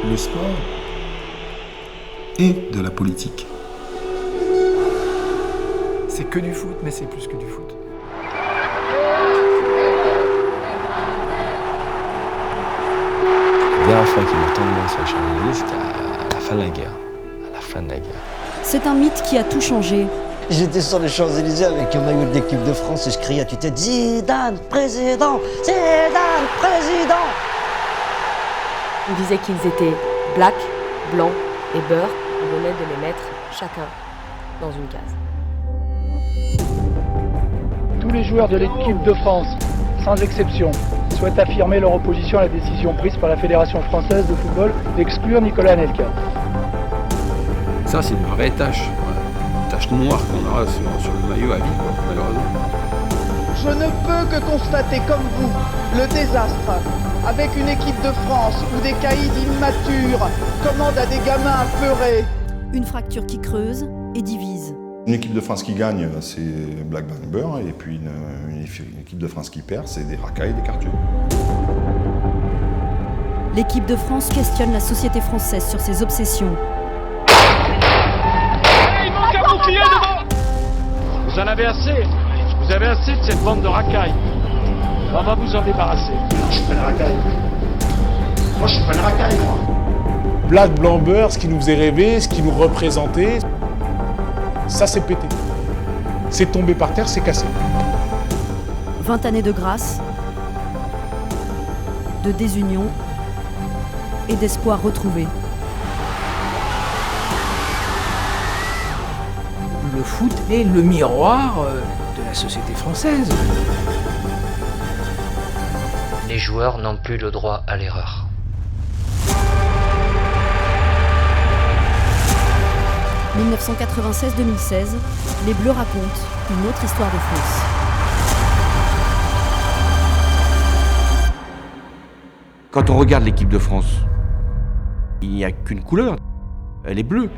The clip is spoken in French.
Le sport est de la politique. C'est que du foot, mais c'est plus que du foot. La dernière fois qu'il m'a tendu la main sur les Champs-Élysées, c'était à la fin de la guerre. À la fin de la guerre. C'est un mythe qui a tout changé. J'étais sur les Champs-Élysées avec un maillot de l'équipe de France et je criais à tue-tête « Zidane, président! Zidane, président !» On disait qu'ils étaient black, blanc et beurre. On venait de les mettre chacun dans une case. Tous les joueurs de l'équipe de France, sans exception, souhaitent affirmer leur opposition à la décision prise par la Fédération française de football d'exclure Nicolas Anelka. Ça, c'est une vraie tache. Une tache noire qu'on aura sur le maillot à vie, malheureusement. Je ne peux que constater, comme vous, le désastre avec une équipe de France où des caïds immatures commandent à des gamins apeurés. Une fracture qui creuse et divise. Une équipe de France qui gagne, c'est Black Bang Beurre, et puis une équipe de France qui perd, c'est des racailles, des quartiers. L'équipe de France questionne la société française sur ses obsessions. Il manque un bouclier devant. Vous en avez assez. Vous avez assez de cette bande de racailles. On va vous en débarrasser. Non, je suis pas une racaille. Moi, je suis pas une racaille, moi. Black Blanc Beurre, ce qui nous faisait rêver, ce qui nous représentait, ça s'est pété. C'est tombé par terre, c'est cassé. 20 années de grâce, de désunion et d'espoir retrouvé. Le foot est le miroir de la société française. Les joueurs n'ont plus le droit à l'erreur. « 1996-2016, les Bleus racontent une autre histoire de France. Quand on regarde l'équipe de France, il n'y a qu'une couleur, elle est bleue.